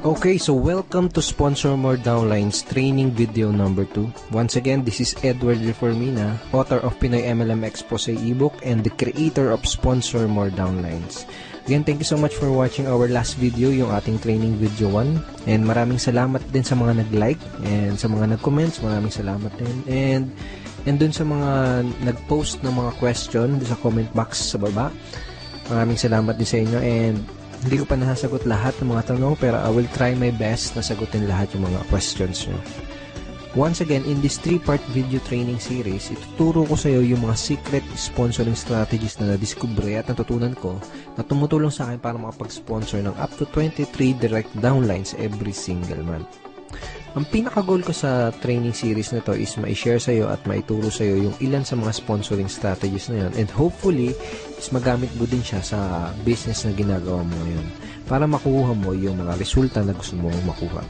Okay, so welcome to Sponsor More Downlines training video number 2. Once again, this is Edward Reformina, author of Pinoy MLM Expose ebook and the creator of Sponsor More Downlines. Again, thank you so much for watching our last video, yung ating training video 1. And maraming salamat din sa mga nag-like and sa mga nag-comments, maraming salamat din. And dun sa mga nag-post ng mga question sa comment box sa baba, maraming salamat din sa inyo. And hindi ko pa nasasagot lahat ng mga tanong, pero I will try my best na sagutin lahat yung mga questions nyo. Once again, in this 3-part video training series, ituturo ko sa iyo yung mga secret sponsoring strategies na nadiskubre at natutunan ko na tumutulong sa akin para makapag-sponsor ng up to 23 direct downlines every single month. Ang pinaka-goal ko sa training series na to is ma-share sa iyo at maituro sa iyo yung ilan sa mga sponsoring strategies na yun, and hopefully is magamit mo din siya sa business na ginagawa mo ngayon para makuha mo yung mga resulta na gusto mo makuha.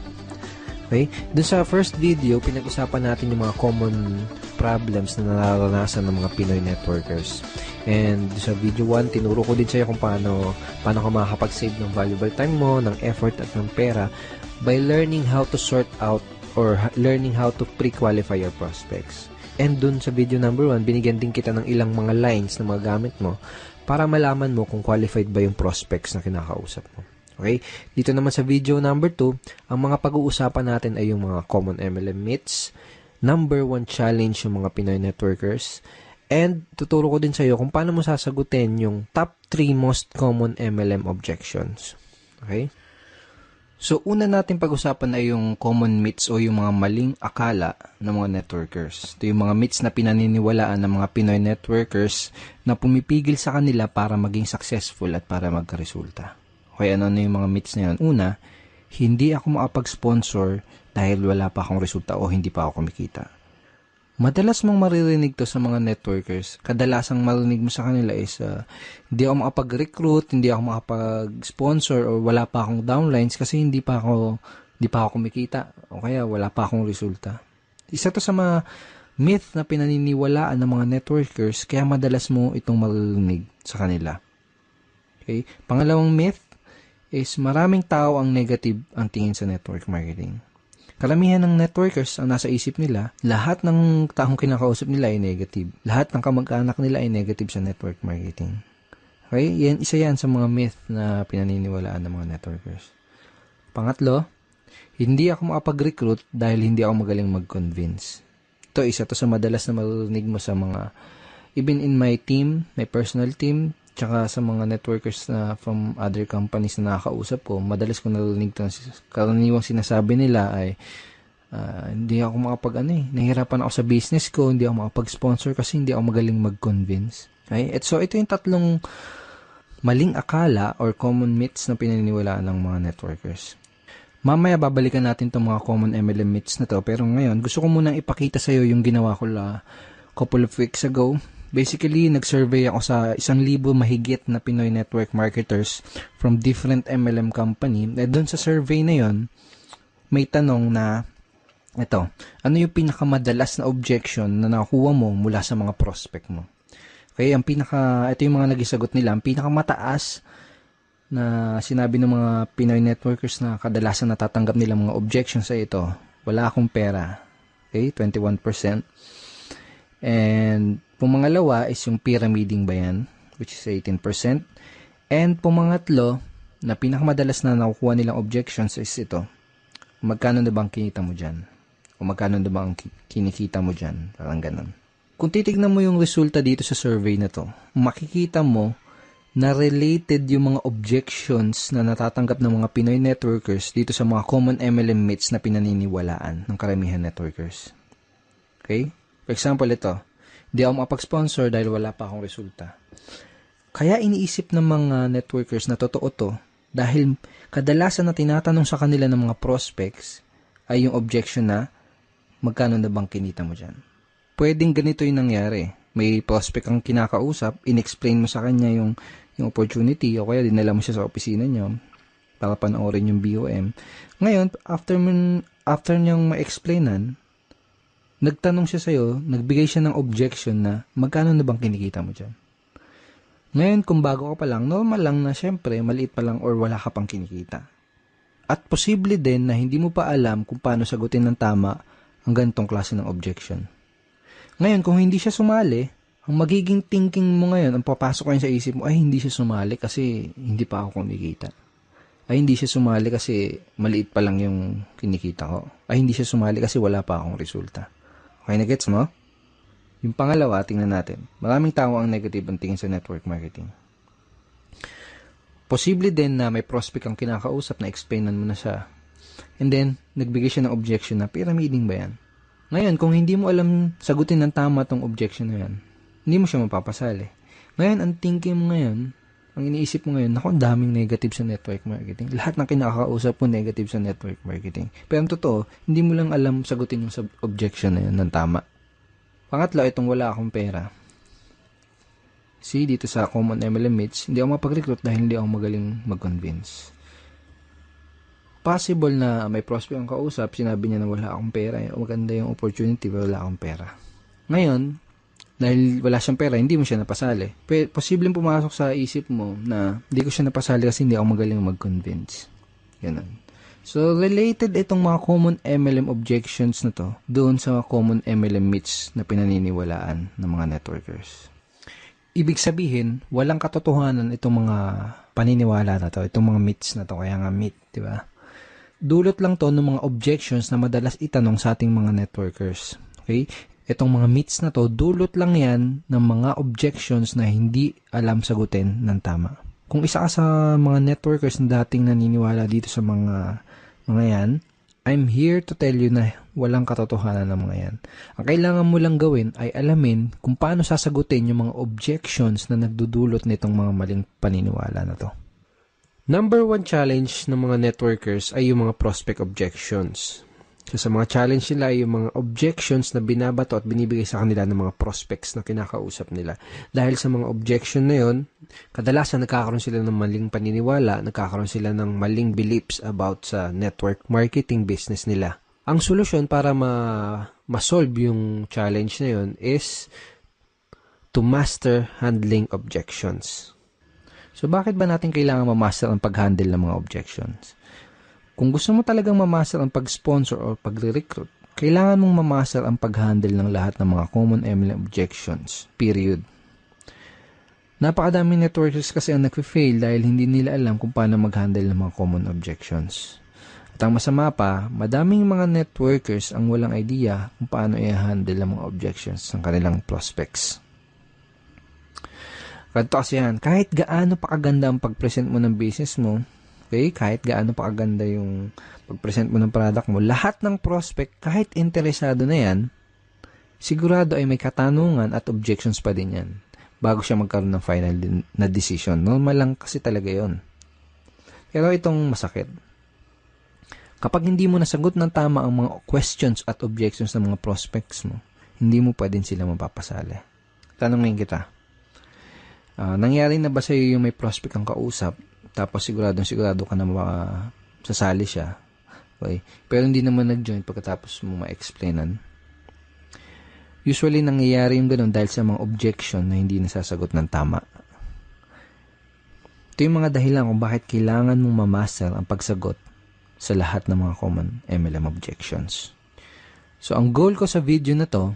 Okay? Dun sa first video, pinag-usapan natin yung mga common problems na nararanasan ng mga Pinoy networkers. And sa video 1, tinuro ko din sa iyo kung paano ka makakapag-save ng valuable time mo, ng effort at ng pera by learning how to sort out or learning how to pre-qualify your prospects. And dun sa video number 1, binigyan din kita ng ilang mga lines na magagamit mo para malaman mo kung qualified ba yung prospects na kinakausap mo. Okay? Dito naman sa video number 2, ang mga pag-uusapan natin ay yung mga common MLM myths, number 1 challenge yung mga Pinoy networkers, and tuturo ko din sa iyo kung paano mo sasagutin yung top 3 most common MLM objections. Okay? So, una natin pag-usapan ay yung common myths o yung mga maling akala ng mga networkers. Ito yung mga myths na pinaniniwalaan ng mga Pinoy networkers na pumipigil sa kanila para maging successful at para magkaresulta. Okay, ano yung mga myths na yun? Una, hindi ako makapag-sponsor dahil wala pa akong resulta o hindi pa ako kumikita. Madalas mong maririnig to sa mga networkers. Kadalasang marinig mo sa kanila is hindi ako makapag-recruit, hindi ako makapag-sponsor, o wala pa akong downlines kasi hindi pa ako kumikita o kaya wala pa akong resulta. Isa to sa mga myth na pinaniniwalaan ng mga networkers kaya madalas mo itong maririnig sa kanila. Okay? Pangalawang myth is maraming tao ang negative ang tingin sa network marketing. Karamihan ng networkers ang nasa isip nila, lahat ng taong kinakausap nila ay negative. Lahat ng kamag-anak nila ay negative sa network marketing. Okay? Isa yan sa mga myth na pinaniniwalaan ng mga networkers. Pangatlo, hindi ako makapag-recruit dahil hindi ako magaling mag-convince. Isa to sa madalas na marinig mo sa mga, even in my team, my personal team, tsaka sa mga networkers na from other companies na nakakausap ko, madalas ko narinig ito. Karaniwang sinasabi nila ay hindi ako nahihirapan ako sa business ko, hindi ako makapag-sponsor kasi hindi ako magaling mag-convince. Okay? So, ito yung tatlong maling akala or common myths na pinaniniwalaan ng mga networkers. Mamaya babalikan natin itong mga common MLM myths na to, pero ngayon gusto ko munang ipakita sa iyo yung ginawa ko couple of weeks ago. Basically, nag-survey ako sa 1,000 mahigit na Pinoy network marketers from different MLM company. Doon sa survey na yon, may tanong na, ano yung pinakamadalas na objection na nakuha mo mula sa mga prospect mo? Okay, ito yung mga nagisagot nila. Ang pinakamataas na sinabi ng mga Pinoy networkers na kadalasan natatanggap nila mga objections sa ito, wala akong pera. Okay, 21%. And pumangalawa is yung pyramiding ba yan, which is 18%. And pumangatlo, na pinakamadalas na nakukuha nilang objections is ito. Magkano na bang kinita mo dyan? O magkano na bang kinikita mo dyan? Parang ganun. Kung titignan mo yung resulta dito sa survey na to, makikita mo na related yung mga objections na natatanggap ng mga Pinoy networkers dito sa mga common MLM myths na pinaniniwalaan ng karamihan networkers. Okay? For example, ito. Hindi ako makapag-sponsor dahil wala pa akong resulta. Kaya iniisip ng mga networkers na totoo to dahil kadalasan na tinatanong sa kanila ng mga prospects ay yung objection na magkano na bang kinita mo dyan. Pwedeng ganito yung nangyari. May prospect kang kinakausap, in-explain mo sa kanya yung opportunity o kaya dinala mo siya sa opisina niyo para panoorin yung BOM. Ngayon, after niyang ma-explainan, nagtanong siya sa'yo, nagbigay siya ng objection na magkano na bang kinikita mo dyan? Ngayon, kung bago ka pa lang, normal lang na syempre, maliit pa lang or wala ka pang kinikita. At posible din na hindi mo pa alam kung paano sagutin ng tama ang ganitong klase ng objection. Ngayon, kung hindi siya sumali, ang magiging thinking mo ngayon, ang papasok ngayon sa isip mo, ay hindi siya sumali kasi hindi pa ako kumikita. Ay hindi siya sumali kasi maliit pa lang yung kinikita ko. Ay hindi siya sumali kasi wala pa akong resulta. Okay na gets mo? Yung pangalawa, tingnan natin. Maraming tao ang negative ang tingin sa network marketing. Posible din na may prospect ang kinakausap na explainan mo na siya. And then, nagbigay siya ng objection na pyramiding ba yan? Ngayon, kung hindi mo alam sagutin ng tama tong objection na yan, hindi mo siya mapapasali. Ngayon, ang thinking mo ngayon, ang iniisip mo ngayon, naku, ang daming negative sa network marketing. Lahat ng kinakausap mo negative sa network marketing. Pero ang totoo, hindi mo lang alam sagutin yung objection na yun ng tama. Pangatlo, itong wala akong pera. See, dito sa Common MLM Meets, hindi ako mapag-recruit dahil hindi ako magaling mag-convince. Possible na may prospect ang kausap, sinabi niya na wala akong pera, maganda yung opportunity, pero wala akong pera. Ngayon, dahil wala siyang pera, hindi mo siya napasali. Posibleng pumasok sa isip mo na hindi ko siya napasali kasi hindi ako magaling mag-convince. Ganun. So, related itong mga common MLM objections na to doon sa common MLM myths na pinaniniwalaan ng mga networkers. Ibig sabihin, walang katotohanan itong mga paniniwala na to, itong mga myths na to, kaya nga myth, di ba? Dulot lang to ng mga objections na madalas itanong sa ating mga networkers. Okay? Itong mga myths na to, dulot lang yan ng mga objections na hindi alam sagutin ng tama. Kung isa ka sa mga networkers na dating naniniwala dito sa mga yan, I'm here to tell you na walang katotohanan ng mga yan. Ang kailangan mo lang gawin ay alamin kung paano sasagutin yung mga objections na nagdudulot nitong mga maling paniniwala na to. Number 1 challenge ng mga networkers ay yung mga prospect objections. So, sa mga challenge nila ay yung mga objections na binabato at binibigay sa kanila ng mga prospects na kinakausap nila. Dahil sa mga objection na yon, kadalasan nagkakaroon sila ng maling paniniwala, nagkakaroon sila ng maling beliefs about sa network marketing business nila. Ang solusyon para ma-solve yung challenge na yon is to master handling objections. So, bakit ba natin kailangan ma-master ang pag-handle ng mga objections? Kung gusto mo talagang mamaster ang pag-sponsor o pagre-recruit, kailangan mong mamaster ang pag-handle ng lahat ng mga common MLM objections. Period. Napakadaming networkers kasi ang nag-fail dahil hindi nila alam kung paano mag-handle ng mga common objections. At ang masama pa, madaming mga networkers ang walang idea kung paano i-handle ang mga objections ng kanilang prospects. Ganito kasi yan, kahit gaano pa kaganda ang pag-present mo ng business mo, okay, kahit gaano pa kaganda yung pag-present mo ng product mo, lahat ng prospect, kahit interesado na yan, sigurado ay may katanungan at objections pa din yan bago siya magkaroon ng final na decision. Normal lang kasi talaga yon. Pero itong masakit. Kapag hindi mo nasagot ng tama ang mga questions at objections ng mga prospects mo, hindi mo pa din sila mapapasali. Tanongin kita, nangyari na ba sa iyo yung may prospect ang kausap, tapos sigurado ka na sasali siya. Okay? Pero hindi naman nag-join pagkatapos mo ma-explainan. Usually, nangyayari yung ganun dahil sa mga objection na hindi nasasagot ng tama. Ito yung mga dahilan kung bakit kailangan mong mamaster ang pagsagot sa lahat ng mga common MLM objections. So, ang goal ko sa video na to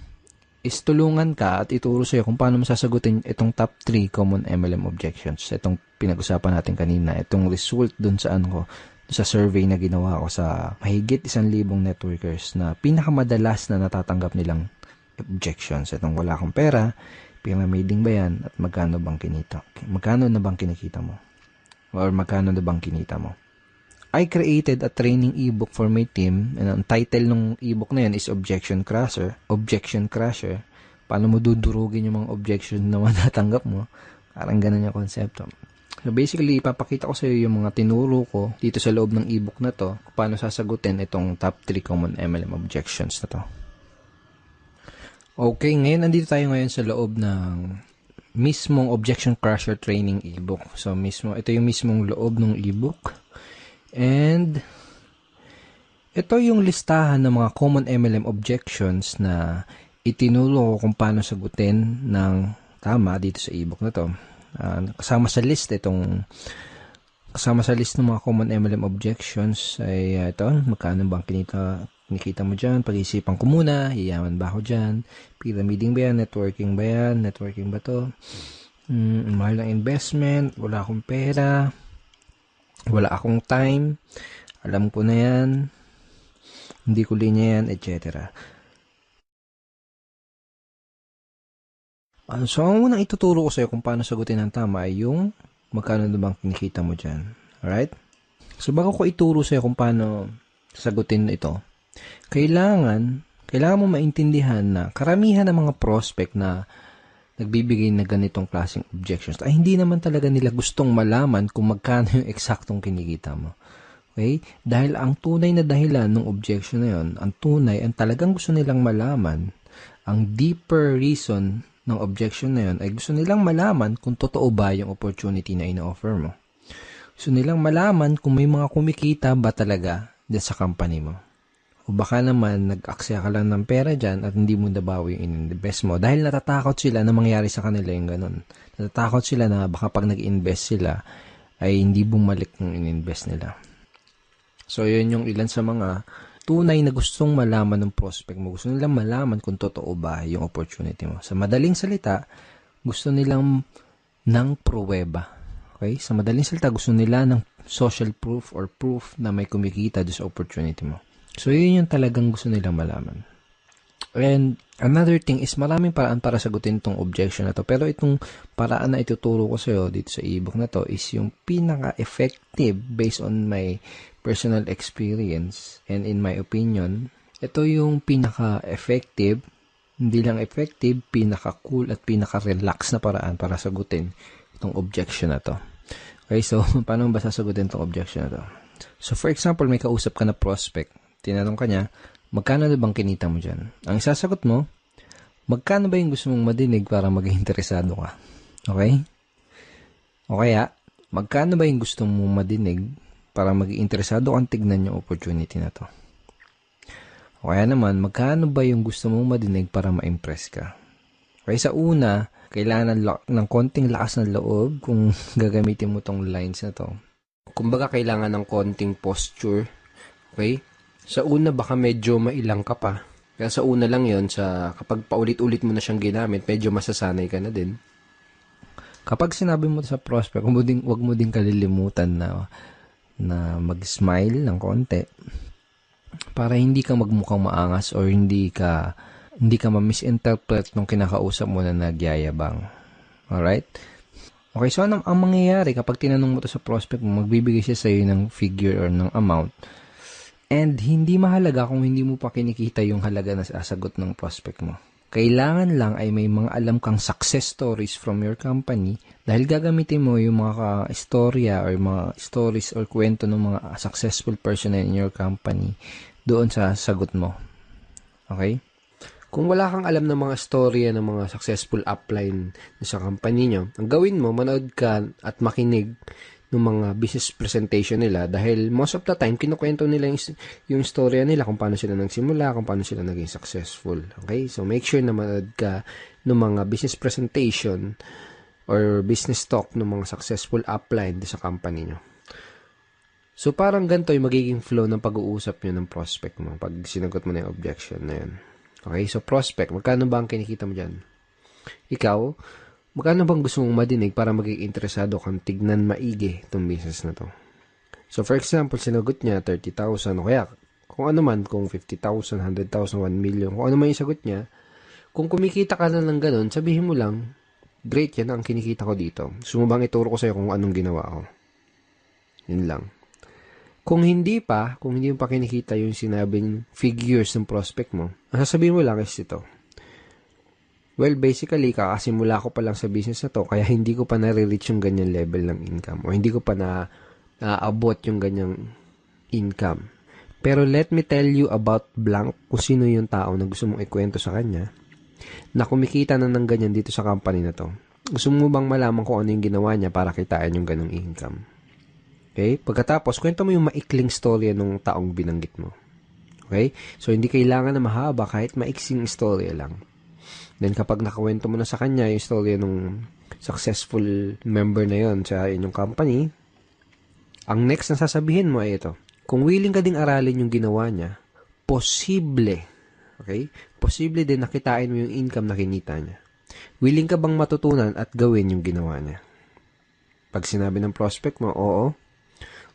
is tulungan ka at ituro sa'yo kung paano masasagutin itong top 3 common MLM objections. Itong pinag-usapan natin kanina, itong result dun sa sa survey na ginawa ko sa mahigit 1,000 networkers na pinakamadalas na natatanggap nilang objections. Itong wala akong pera, pyramiding ba yan, at magkano bang kinita? Magkano na bang kinikita mo? Or magkano na bang kinita mo? I created a training ebook for my team, and ang title ng ebook na yan is Objection Crusher. Paano mo dudurugin yung mga objection na matatanggap mo? Parang ganun yung konsepto. So basically, ipapakita ko sa iyo yung mga tinuro ko dito sa loob ng ebook na to, kung paano sasagutin itong top 3 common MLM objections na to. Okay, ngayon nandito tayo ngayon sa loob ng mismong Objection Crusher training ebook. So ito yung mismong loob ng ebook. And ito yung listahan ng mga common MLM objections na itinuro ko kung paano sagutin ng tama dito sa ebook na to. Kasama sa list itong kasama sa list ng mga common MLM objections ay ito, magkano bang kinikita mo dyan? Pag-isipan ko muna, yayaman ba ako dyan? Pyramiding ba yan? Networking ba yan? Networking ba to? Mahal ng investment, wala akong pera, wala akong time, alam ko na yan, hindi ko linya yan, etc. So, ang unang ituturo ko sa'yo kung paano sagutin ng tama ay yung magkano na bang kinikita mo dyan. Alright? So, bago ko ituro sa'yo kung paano sagutin ito, kailangan mo maintindihan na karamihan ng mga prospect na nagbibigay na ganitong klaseng objections ay hindi naman talaga nila gustong malaman kung magkano yung eksaktong kinikita mo. Okay? Dahil ang tunay na dahilan ng objection na yun, ang talagang gusto nilang malaman, ang deeper reason ng objection na yun ay gusto nilang malaman kung totoo ba yung opportunity na ina-offer mo. Gusto nilang malaman kung may mga kumikita ba talaga dyan sa company mo. O baka naman nag-aksaya ka lang ng pera dyan at hindi mo nabawi yung in-invest mo dahil natatakot sila na mangyari sa kanila yung ganun. Natatakot sila na baka pag nag-invest sila ay hindi bumalik yung in-invest nila. So, yun yung ilan sa mga tunay na gustong malaman ng prospect mo. Gusto nilang malaman kung totoo ba yung opportunity mo. Sa madaling salita, gusto nilang ng pruweba. Okay? Sa madaling salita, gusto nila ng social proof or proof na may kumikita doon sa opportunity mo. So, yun yung talagang gusto nilang malaman. And another thing is maraming paraan para sagutin itong objection na to. Pero itong paraan na ituturo ko sa'yo dito sa ebook na to is yung pinaka-effective based on my personal experience and in my opinion, ito yung pinaka-effective, hindi lang effective, pinaka-cool at pinaka-relax na paraan para sagutin itong objection na to. Okay, so paano ba sasagutin itong objection na to? So for example, may kausap ka na prospect, tinanong ka niya, magkano na bang kinita mo dyan? Ang sasagot mo, magkano ba yung gusto mong madinig para maging interesado ka? Okay? O kaya, magkano ba yung gusto mong madinig para maging interesado kang tignan yung opportunity na to? O kaya naman, magkano ba yung gusto mong madinig para ma-impress ka? Okay, sa una, kailangan ng konting lakas ng loob kung gagamitin mo tong lines na to. Kumbaga, kailangan ng konting posture. Okay? Sa una, baka medyo mailang ka pa. Kaya sa una lang yon, kapag paulit-ulit mo na siyang ginamit, medyo masasanay ka na din. Kapag sinabi mo sa prospect, wag mo din kalilimutan na mag-smile ng konti para hindi ka magmukhang maangas or hindi ka ma-misinterpret nung kinakausap mo na nagyayabang. Alright? Okay, so ang mangyayari kapag tinanong mo to sa prospect mo, magbibigay siya sa'yo ng figure or ng amount and hindi mahalaga kung hindi mo pa kinikita yung halaga na sasagot ng prospect mo. Kailangan lang ay may mga alam kang success stories from your company dahil gagamitin mo yung mga istorya or mga stories or kwento ng mga successful person in your company doon sa sagot mo. Okay? Kung wala kang alam ng mga storya ng mga successful upline sa company nyo, ang gawin mo, manood ka at makinig ng mga business presentation nila dahil most of the time, kinukwento nila yung storya nila kung paano sila nagsimula, kung paano sila naging successful. Okay? So, make sure na manood ka ng mga business presentation or business talk ng mga successful upline sa company nyo. So, parang ganito yung magiging flow ng pag-uusap nyo ng prospect mo pag sinagot mo na yung objection na yun. Okay? So, prospect, magkano ba ang kinikita mo dyan? Ikaw, magkano bang gusto mong madinig para maging interesado kang tignan maigi itong business na to? So, for example, sinagot niya 30,000 o kaya kung ano man, kung 50,000, 100,000, 1 million, kung ano man yung sagot niya, kung kumikita ka na ng ganun, sabihin mo lang, great, yan ang kinikita ko dito. Gusto mo bang ituro ko sa'yo kung anong ginawa ko? Yun lang. Kung hindi mo pa kinikita yung sinabing figures ng prospect mo, ang sasabihin mo lang is ito. Well, basically, kakasimula ko pa lang sa business na to, kaya hindi ko pa nare-reach yung ganyan level ng income o hindi ko pa naabot yung ganyang income. Pero let me tell you about blank kung sino yung tao na gusto mong ikwento sa kanya na kumikita na ng ganyan dito sa company na to. Gusto mo bang malaman kung ano yung ginawa niya para kitain yung ganong income? Okay? Pagkatapos, kwento mo yung maikling storya ng taong binanggit mo. Okay? So, hindi kailangan na mahaba kahit maiksing storya lang. Then, kapag nakawento mo na sa kanya yung storya ng successful member na yon sa inyong company, Ang next na sasabihin mo ay ito. Kung willing ka ding aralin yung ginawa niya, posible, okay? Posible din nakitain mo yung income na kinita niya. Willing ka bang matutunan at gawin yung ginawa niya? Pag sinabi ng prospect mo, oo.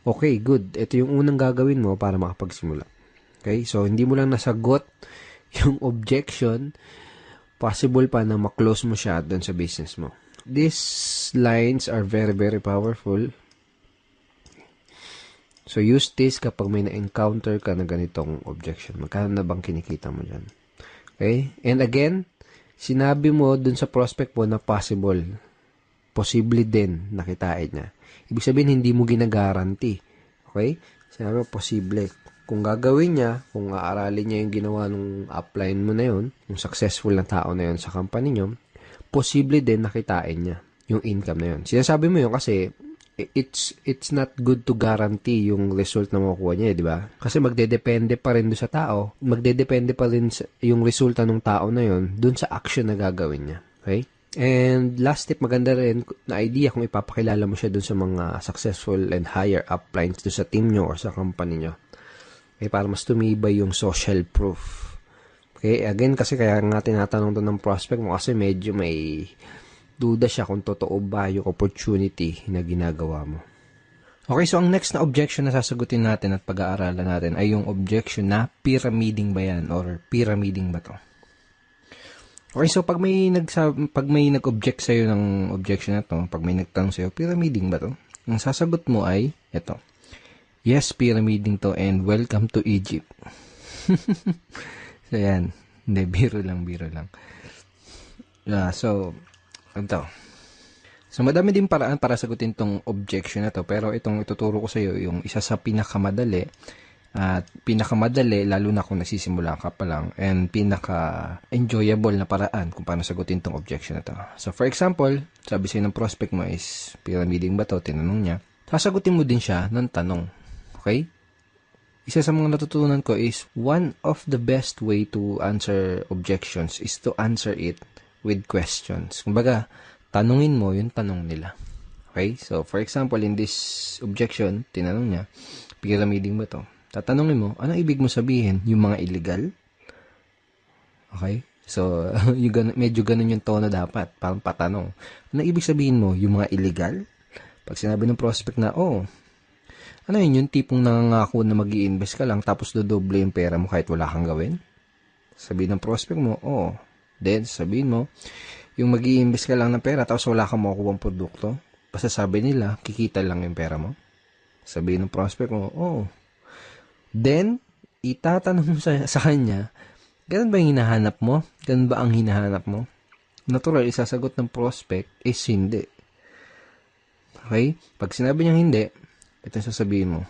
Okay, good. Ito yung unang gagawin mo para makapagsimula. Okay? So, hindi mo lang nasagot yung objection, possible pa na maklose mo siya doon sa business mo. These lines are very, very powerful. So, use this kapag may na-encounter ka na ganitong objection. Magkano na bang kinikita mo dyan? Okay? And again, sinabi mo dun sa prospect mo na possible. Posible din nakitain niya. Ibig sabihin, hindi mo ginagaranti. Okay? Sinabi mo, posible. Kung gagawin niya, kung aaralin niya yung ginawa ng upline mo na yun, yung successful na tao na yun sa company nyo, posible din nakitain niya yung income na yun. Sinasabi mo yun kasi it's not good to guarantee yung result na makukuha niya, di ba? Kasi magdedepende pa rin doon sa tao, magdedepende pa rin yung resulta ng tao na yun doon sa action na gagawin niya. Okay? And last tip, maganda rin na idea kung ipapakilala mo siya doon sa mga successful and higher uplines doon sa team nyo or sa company nyo. Okay? Para mas tumibay yung social proof. Okay? Again, kasi kaya nga tinatanong doon ng prospect mo kasi medyo may duda siya kung totoo ba yung opportunity na ginagawa mo. Okay, so ang next na objection na sasagutin natin at pag-aaralan natin ay yung objection na pyramiding ba yan or pyramiding ba to? Okay, so pag may nag-object sa'yo ng objection na to, pag may nagtanong sa'yo, pyramiding ba to? Ang sasagot mo ay, ito. Yes, pyramiding to and welcome to Egypt. So yan, hindi, biro lang. So, madami din paraan para sagutin tong objection na to. Pero itong ituturo ko sa iyo, yung isa sa pinakamadali, lalo na kung nagsisimula ka pa lang, and pinaka-enjoyable na paraan kung paano sagutin tong objection na to. So, for example, sabi sa'yo ng prospect mo is, pyramiding ba to? Tinanong niya. Sasagutin mo din siya ng tanong. Okay? Isa sa mga natutunan ko is, one of the best way to answer objections is to answer it with questions. Kumbaga, tanungin mo yung tanong nila. Okay? So, for example, in this objection, tinanong niya, pyramiding ba to? Tatanungin mo, anong ibig mo sabihin? Yung mga illegal? Okay? So, medyo ganun yung tono dapat. Parang patanong. Anong ibig sabihin mo? Yung mga illegal? Pag sinabi ng prospect na, ano yun? Yung tipong nangangako na mag-i-invest ka lang tapos dodoble yung pera mo kahit wala kang gawin? Sabihin ng prospect mo, Then, sabihin mo, yung mag-i-invest ka lang ng pera tapos wala kang makukuha ng produkto. Basta sabi nila, kikita lang yung pera mo. Sabihin ng prospect mo, Then, itatanong mo sa kanya, ganun ba yung hinahanap mo? Ganun ba ang hinahanap mo? Natural, isasagot ng prospect is hindi. Okay? Pag sinabi niyang hindi, ito sasabihin mo,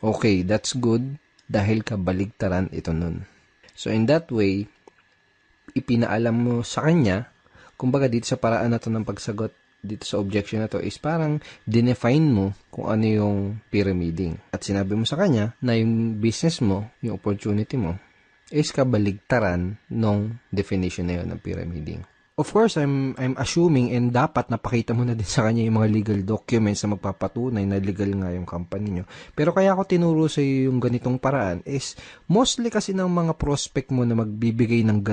okay, that's good dahil kabaligtaran ito nun. So, in that way, ipinaalam mo sa kanya, kumbaga dito sa paraan na to ng pagsagot dito sa objection na to is parang dinefine mo kung ano yung pyramiding. At sinabi mo sa kanya na yung business mo, yung opportunity mo, is kabaligtaran ng definition na yun ng pyramiding. Of course, I'm assuming and dapat napakita mo na din sa kanya yung mga legal documents na magpapatunay na legal nga yung company nyo. Pero kaya ako tinuro sa iyo yung ganitong paraan is mostly kasi ng mga prospect mo na magbibigay ng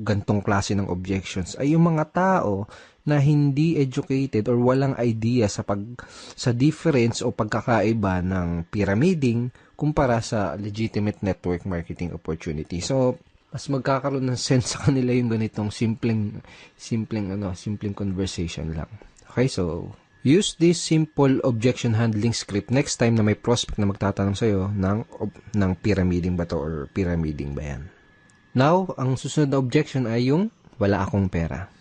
gantong klase ng objections ay yung mga tao na hindi educated or walang idea sa difference o pagkakaiba ng pyramiding kumpara sa legitimate network marketing opportunity. So, mas magkakaroon ng sense sa kanila yung ganitong simpleng conversation lang. Okay, so use this simple objection handling script next time na may prospect na magtatanong sa'yo ng pyramiding ba to or pyramiding ba yan. Now, ang susunod na objection ay yung wala akong pera.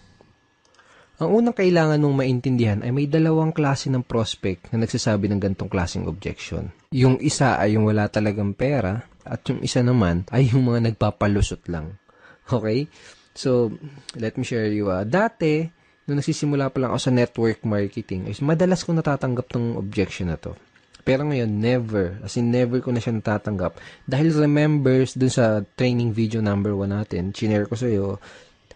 Ang unang kailangan mong maintindihan ay may dalawang klase ng prospect na nagsasabi ng gantong klaseng objection. Yung isa ay yung wala talagang pera at yung isa naman ay yung mga nagpapalusot lang. Okay? So, let me share you. Dati, nung nagsisimula pa lang ako sa network marketing, is madalas ko natatanggap ng objection na to. Pero ngayon, never. As in, never ko na siya natatanggap. Dahil remembers dun sa training video number 1 natin, chinare ko sa'yo,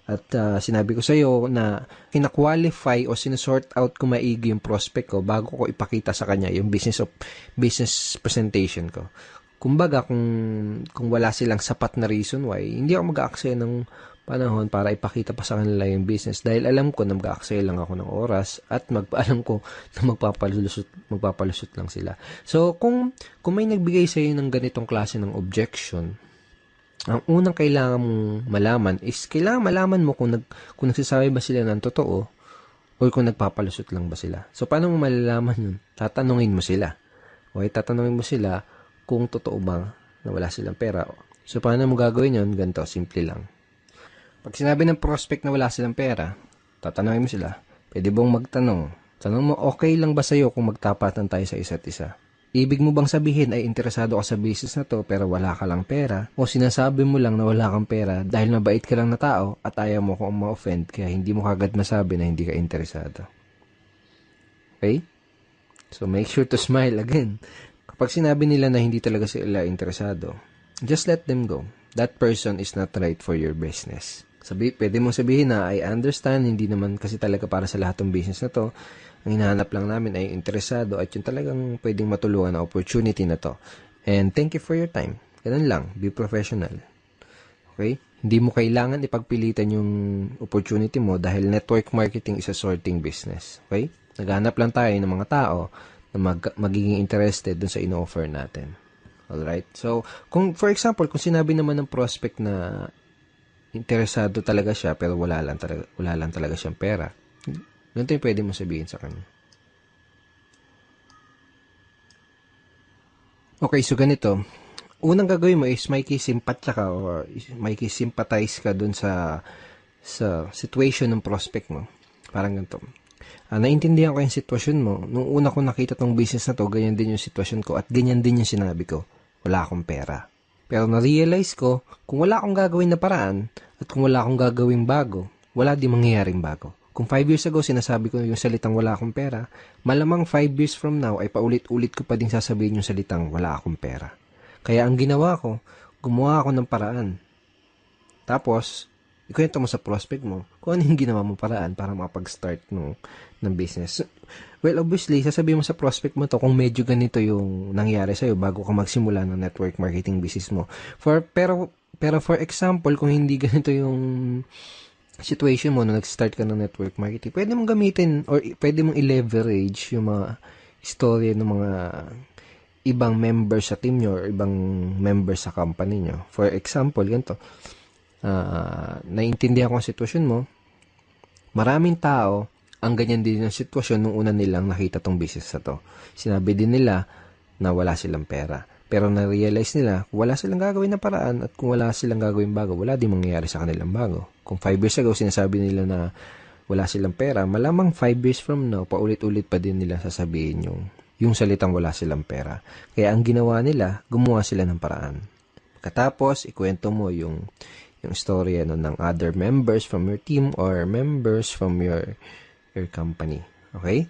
At sinabi ko sa iyo na kina-qualify o sinusort out ko maigi yung prospect ko bago ko ipakita sa kanya yung business presentation ko. Kumbaga, kung wala silang sapat na reason why, hindi ako mag-aaksaya ng panahon para ipakita pa sa kanila yung business dahil alam ko na mag-aaksaya lang ako ng oras at alam ko na magpapalusot lang sila. So, kung may nagbigay sa iyo ng ganitong klase ng objection, ang unang kailangan mong malaman is kailangan malaman mo kung nagsasabi ba sila ng totoo o kung nagpapalusot lang ba sila. So, paano mo malalaman yun? Tatanungin mo sila. Okay, tatanungin mo sila kung totoo ba na wala silang pera. So, paano mo gagawin yun? Ganito, simple lang. Pag sinabi ng prospect na wala silang pera, tatanungin mo sila, pwede bang magtanong? Tanong mo, okay lang ba sa'yo kung magtapatan tayo sa isa't isa? Ibig mo bang sabihin ay interesado ka sa business na to pero wala ka lang pera? O sinasabi mo lang na wala kang pera dahil mabait ka lang na tao at ayaw mo kung ma-offend kaya hindi mo kagad masabi na hindi ka interesado? Okay? So make sure to smile again. Kapag sinabi nila na hindi talaga sila interesado, just let them go. That person is not right for your business. Pwede mong sabihin na I understand, hindi naman kasi talaga para sa lahat ng business na to. Ang hinahanap lang namin ay interesado at yung talagang pwedeng matulungan na opportunity na to. And thank you for your time. Ganun lang, be professional. Okay? Hindi mo kailangan ipagpilitan yung opportunity mo dahil network marketing is a sorting business. Okay? Naghanap lang tayo ng mga tao na magiging interested dun sa ino-offer natin. Alright? So, for example, kung sinabi naman ng prospect na interesado talaga siya pero wala lang talaga siyang pera, ganito yung pwede mo sabihin sa kanya. Okay, so ganito. Unang gagawin mo is makikisimpatya ka or makikisimpatize ka dun sa situation ng prospect mo. Parang ganito. Naintindihan ko yung sitwasyon mo. Nung una ko nakita tong business na to, ganyan din yung sitwasyon ko at ganyan din yung sinabi ko. Wala akong pera. Pero na-realize ko, kung wala akong gagawin na paraan at kung wala akong gagawing bago, wala di mangyayaring bago. Kung 5 years ago sinasabi ko yung salitang wala akong pera, malamang 5 years from now ay paulit-ulit ko pa din sasabihin yung salitang wala akong pera. Kaya ang ginawa ko, gumawa ako ng paraan. Tapos, ikwento mo sa prospect mo kung ano yung ginawa mo paraan para makapag-start ng business. Well, obviously, sasabihin mo sa prospect mo to kung medyo ganito yung nangyari sa'yo bago ka magsimula ng network marketing business mo. Pero for example, kung hindi ganito yung situation mo nung nag-start ka ng network marketing, pwede mong gamitin or pwede mong i-leverage yung mga istorya ng mga ibang members sa team nyo or ibang members sa company nyo. For example, ganito. Naintindihan ko ang sitwasyon mo. Maraming tao ang ganyan din ang sitwasyon nung una nilang nakita tong business na to. Sinabi din nila na wala silang pera. Pero na-realize nila, kung wala silang gagawin na paraan at kung wala silang gagawin bago, wala din mangyayari sa kanilang bago. Kung 5 years ago, sinasabi nila na wala silang pera, malamang 5 years from now, paulit-ulit pa din nila sasabihin yung salitang wala silang pera. Kaya ang ginawa nila, gumawa sila ng paraan. Pagkatapos, ikwento mo yung storya ng other members from your team or members from your company. Okay?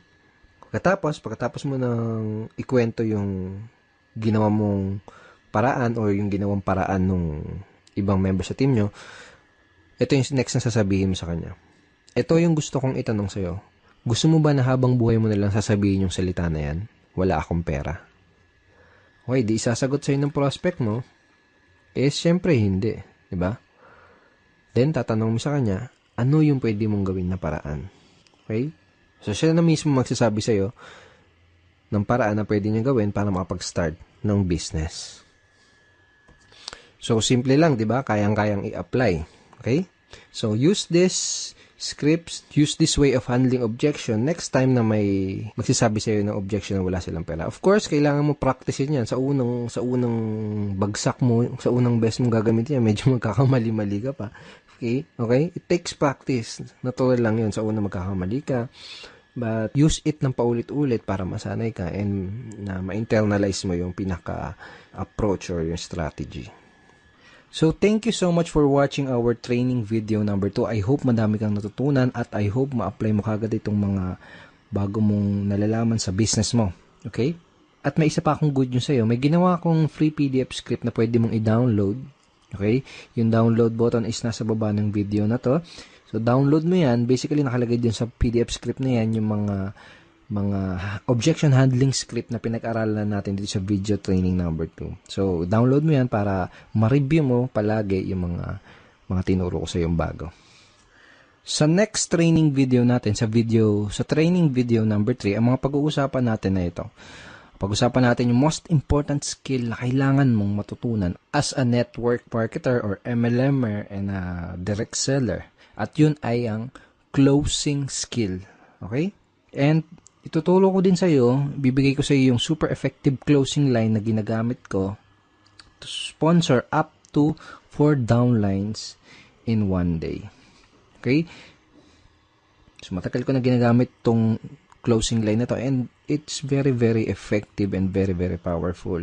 Pagkatapos mo nang ikwento yung ginawa mong paraan o yung ginawang paraan ng ibang member sa team nyo, ito yung next na sasabihin mo sa kanya. Ito yung gusto kong itanong sa'yo. Gusto mo ba na habang buhay mo nalang sasabihin yung salita na yan? Wala akong pera. Okay, di isasagot sa'yo ng prospect mo? Syempre hindi. Diba? Then, tatanong mo sa kanya, ano yung pwede mong gawin na paraan? Okay? So, siya na mismo magsasabi sa'yo ng paraan na pwede niya gawin para makapag-start ng business. So, simple lang, di ba? Kayang-kayang i-apply. Okay? So, use this scripts, use this way of handling objection next time na may magsasabi sa'yo ng objection na wala silang pera. Of course, kailangan mo practicein yan. Sa unang bagsak mo, sa unang best mong gagamitin yan, medyo magkakamali-mali ka pa. Okay? Okay? It takes practice. Natural lang yun. Sa unang magkakamali ka. But use it ng paulit-ulit para masanay ka and na ma-internalize mo yung pinaka-approach or yung strategy. So, thank you so much for watching our training video number 2. I hope madami kang natutunan at I hope ma-apply mo kagad itong mga bago mong nalalaman sa business mo. Okay? At may isa pa akong good news sa'yo. May ginawa akong free PDF script na pwede mong i-download Okay? Yung download button is nasa baba ng video na to. So, download mo yan. Basically, nakalagay din sa PDF script na yan yung mga objection handling script na pinag-aralan natin dito sa video training number 2. So, download mo yan para ma-review mo palagi yung mga tinuro ko sa yung bago. Sa next training video natin, sa training video number 3, ang mga pag-uusapan natin na ito. Pag-usapan natin yung most important skill na kailangan mong matutunan as a network marketer or MLMer and a direct seller. At yun ay ang closing skill. Okay? And ituturo ko din sa iyo, bibigay ko sa iyo yung super effective closing line na ginagamit ko to sponsor up to 4 downlines in 1 day. Okay? So, matagal ko na ginagamit tong closing line na to and it's very, very effective and very, very powerful.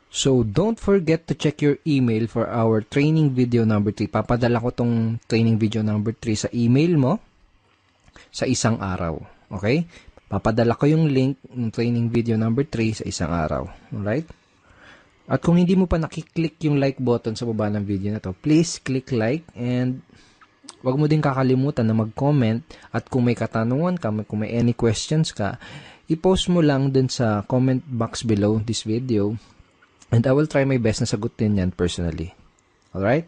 So, don't forget to check your email for our training video number 3. Papadala ko tong training video number 3 sa email mo sa isang araw. Okay? Papadala ko yung link ng training video number 3 sa isang araw. Alright? At kung hindi mo pa nakiklik yung like button sa baba ng video na to, please click like and wag mo din kakalimutan na mag-comment at kung may katanungan ka, kung may any questions ka, i-post mo lang dun sa comment box below this video and I will try my best na sagutin yan personally. Alright?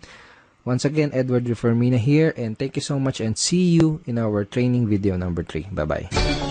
Once again, Edward Reformina here and thank you so much and see you in our training video number 3. Bye-bye.